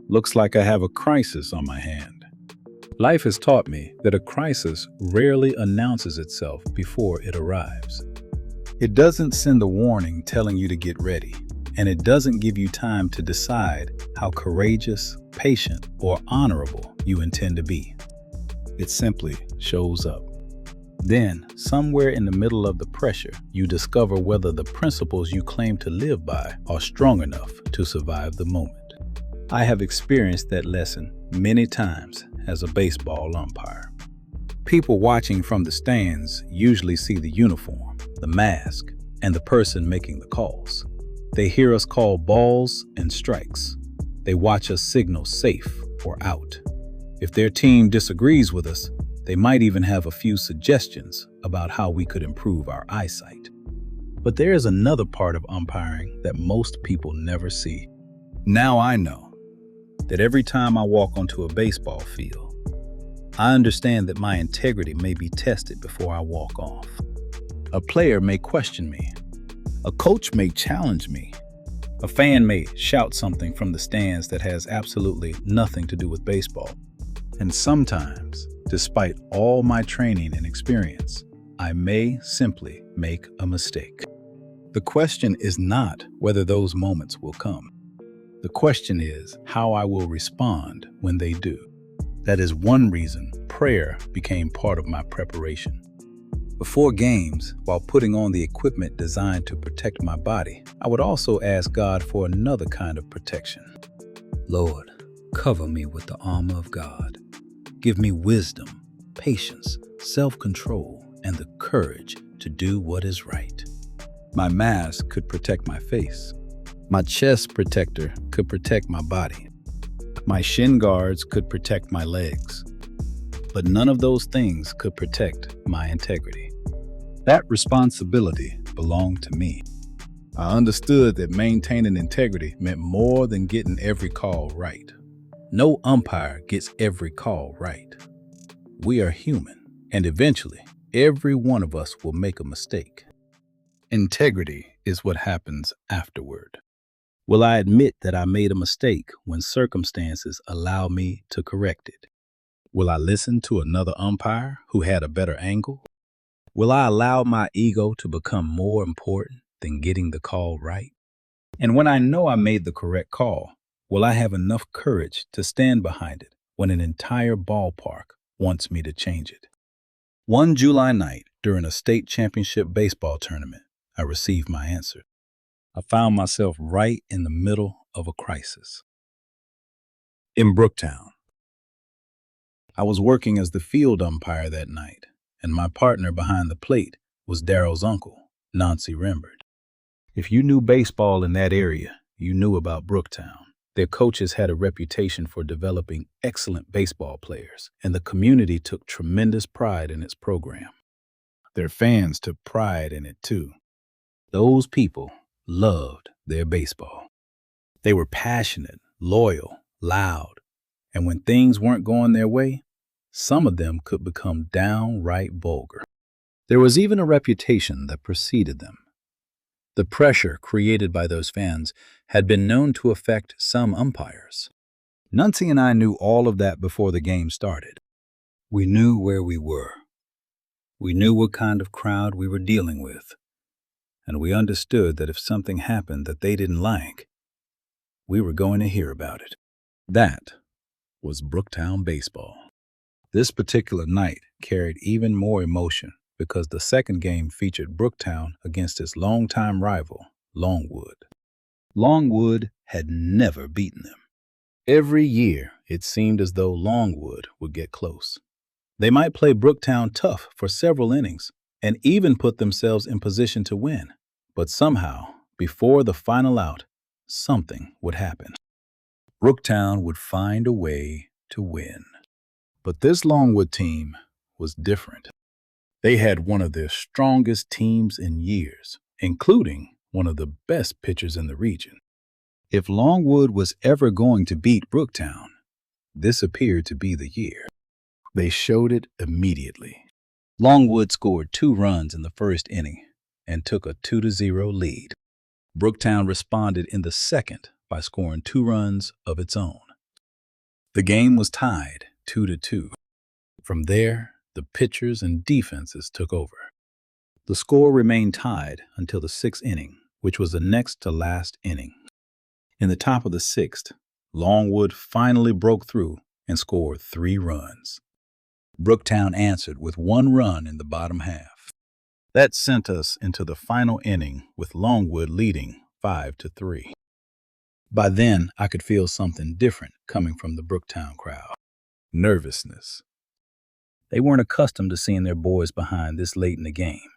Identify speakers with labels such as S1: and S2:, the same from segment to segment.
S1: Looks like I have a crisis on my hand. Life has taught me that a crisis rarely announces itself before it arrives. It doesn't send a warning telling you to get ready, and it doesn't give you time to decide how courageous, patient, or honorable you intend to be. It simply shows up. Then, somewhere in the middle of the pressure, you discover whether the principles you claim to live by are strong enough to survive the moment. I have experienced that lesson many times as a baseball umpire. People watching from the stands usually see the uniform, the mask, and the person making the calls. They hear us call balls and strikes. They watch us signal safe or out. If their team disagrees with us, they might even have a few suggestions about how we could improve our eyesight. But there is another part of umpiring that most people never see. Now I know that every time I walk onto a baseball field, I understand that my integrity may be tested before I walk off. A player may question me. A coach may challenge me. A fan may shout something from the stands that has absolutely nothing to do with baseball. And sometimes, despite all my training and experience, I may simply make a mistake. The question is not whether those moments will come. The question is how I will respond when they do. That is one reason prayer became part of my preparation. Before games, while putting on the equipment designed to protect my body, I would also ask God for another kind of protection. Lord, cover me with the armor of God. Give me wisdom, patience, self-control, and the courage to do what is right. My mask could protect my face. My chest protector could protect my body. My shin guards could protect my legs. But none of those things could protect my integrity. That responsibility belonged to me. I understood that maintaining integrity meant more than getting every call right. No umpire gets every call right. We are human, and eventually, every one of us will make a mistake. Integrity is what happens afterward. Will I admit that I made a mistake when circumstances allow me to correct it? Will I listen to another umpire who had a better angle? Will I allow my ego to become more important than getting the call right? And when I know I made the correct call, will I have enough courage to stand behind it when an entire ballpark wants me to change it? One July night, during a state championship baseball tournament, I received my answer. I found myself right in the middle of a crisis. In Brooktown, I was working as the field umpire that night, and my partner behind the plate was Daryl's uncle, Nancy Rembert. If you knew baseball in that area, you knew about Brooktown. Their coaches had a reputation for developing excellent baseball players, and the community took tremendous pride in its program. Their fans took pride in it too. Those people loved their baseball. They were passionate, loyal, loud, and when things weren't going their way, some of them could become downright vulgar. There was even a reputation that preceded them. The pressure created by those fans had been known to affect some umpires. Nuncy and I knew all of that before the game started. We knew where we were. We knew what kind of crowd we were dealing with. And we understood that if something happened that they didn't like, we were going to hear about it. That was Brooktown baseball. This particular night carried even more emotion because the second game featured Brooktown against its longtime rival, Longwood. Longwood had never beaten them. Every year, it seemed as though Longwood would get close. They might play Brooktown tough for several innings and even put themselves in position to win. But somehow, before the final out, something would happen. Brooktown would find a way to win. But this Longwood team was different. They had one of their strongest teams in years, including one of the best pitchers in the region. If Longwood was ever going to beat Brooktown, this appeared to be the year. They showed it immediately. Longwood scored 2 runs in the first inning and took a 2-0 lead. Brooktown responded in the second by scoring 2 runs of its own. The game was tied 2-2. From there, the pitchers and defenses took over. The score remained tied until the sixth inning, which was the next to last inning. In the top of the sixth, Longwood finally broke through and scored 3 runs. Brooktown answered with 1 run in the bottom half. That sent us into the final inning with Longwood leading 5-3. By then, I could feel something different coming from the Brooktown crowd. Nervousness. They weren't accustomed to seeing their boys behind this late in the game.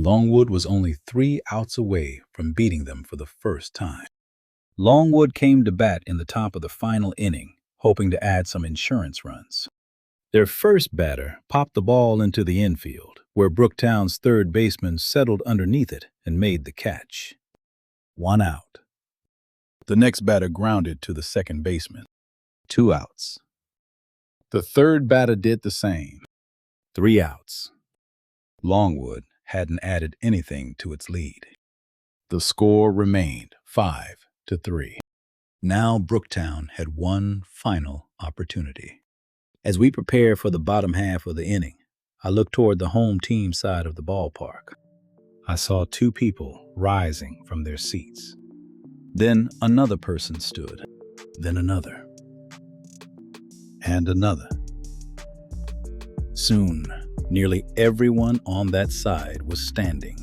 S1: Longwood was only 3 outs away from beating them for the first time. Longwood came to bat in the top of the final inning, hoping to add some insurance runs. Their first batter popped the ball into the infield, where Brooktown's third baseman settled underneath it and made the catch. 1 out. The next batter grounded to the second baseman. 2 outs. The third batter did the same. 3 outs. Longwood hadn't added anything to its lead. The score remained 5-3. Now Brooktown had one final opportunity. As we prepared for the bottom half of the inning, I looked toward the home team side of the ballpark. I saw 2 people rising from their seats. Then another person stood, then another, and another. Soon, nearly everyone on that side was standing.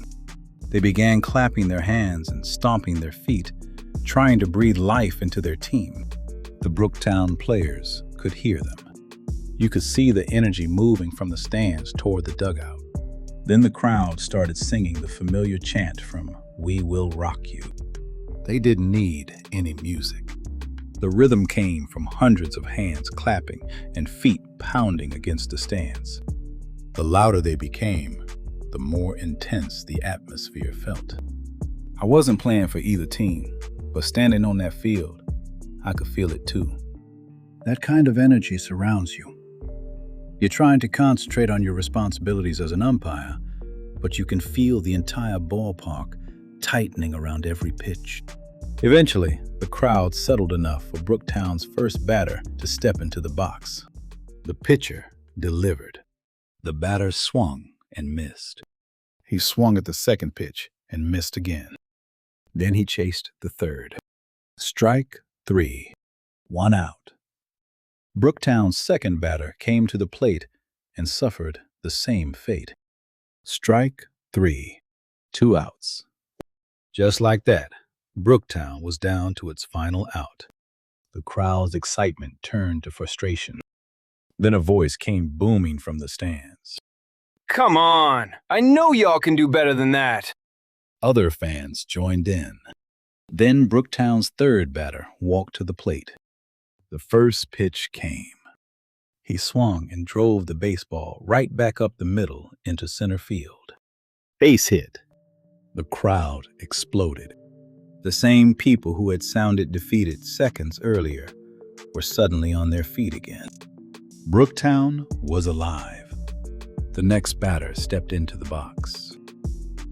S1: They began clapping their hands and stomping their feet, trying to breathe life into their team. The Brooktown players could hear them. You could see the energy moving from the stands toward the dugout. Then the crowd started singing the familiar chant from "We Will Rock You." They didn't need any music. The rhythm came from hundreds of hands clapping and feet pounding against the stands. The louder they became, the more intense the atmosphere felt. I wasn't playing for either team, but standing on that field, I could feel it too. That kind of energy surrounds you. You're trying to concentrate on your responsibilities as an umpire, but you can feel the entire ballpark tightening around every pitch. Eventually, the crowd settled enough for Brooktown's first batter to step into the box. The pitcher delivered. The batter swung and missed. He swung at the second pitch and missed again. Then he chased the third. Strike 3. 1 out. Brooktown's second batter came to the plate and suffered the same fate. Strike 3. 2 outs. Just like that, Brooktown was down to its final out. The crowd's excitement turned to frustration. Then a voice came booming from the stands.
S2: Come on! I know y'all can do better than that!
S1: Other fans joined in. Then Brooktown's third batter walked to the plate. The first pitch came. He swung and drove the baseball right back up the middle into center field. Base hit. The crowd exploded. The same people who had sounded defeated seconds earlier were suddenly on their feet again. Brooktown was alive. The next batter stepped into the box.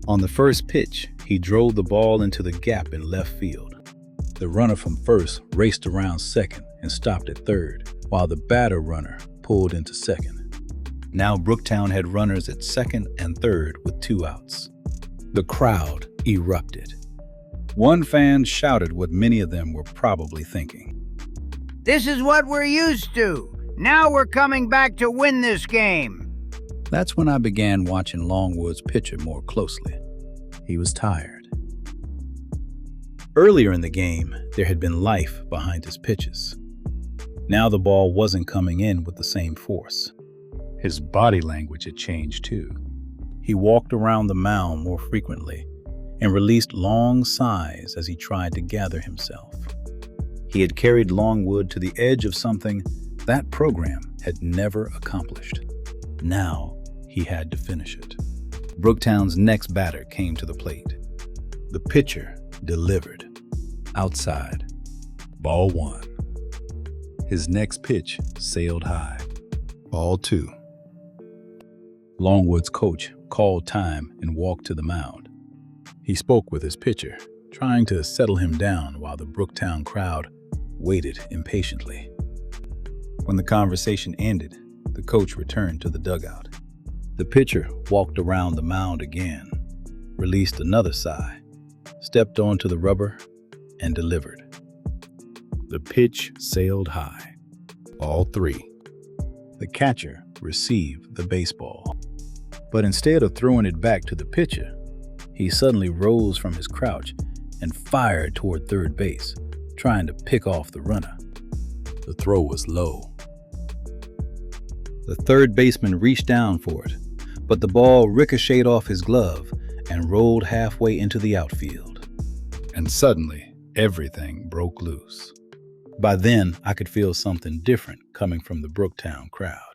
S1: On the first pitch, he drove the ball into the gap in left field. The runner from first raced around second and stopped at third, while the batter runner pulled into second. Now Brooktown had runners at second and third with 2 outs. The crowd erupted. One fan shouted what many of them were probably thinking.
S3: This is what we're used to. Now we're coming back to win this game.
S1: That's when I began watching Longwood's pitcher more closely. He was tired. Earlier in the game, there had been life behind his pitches. Now the ball wasn't coming in with the same force. His body language had changed too. He walked around the mound more frequently and released long sighs as he tried to gather himself. He had carried Longwood to the edge of something that program had never accomplished. Now he had to finish it. Brooktown's next batter came to the plate. The pitcher delivered. Outside. Ball 1. His next pitch sailed high. Ball 2. Longwood's coach called time and walked to the mound. He spoke with his pitcher, trying to settle him down while the Brooktown crowd waited impatiently. When the conversation ended, the coach returned to the dugout. The pitcher walked around the mound again, released another sigh, stepped onto the rubber, and delivered. The pitch sailed high. All three. The catcher received the baseball. But instead of throwing it back to the pitcher, he suddenly rose from his crouch and fired toward third base, trying to pick off the runner. The throw was low. The third baseman reached down for it, but the ball ricocheted off his glove and rolled halfway into the outfield. And suddenly, everything broke loose. By then, I could feel something different coming from the Brooktown crowd.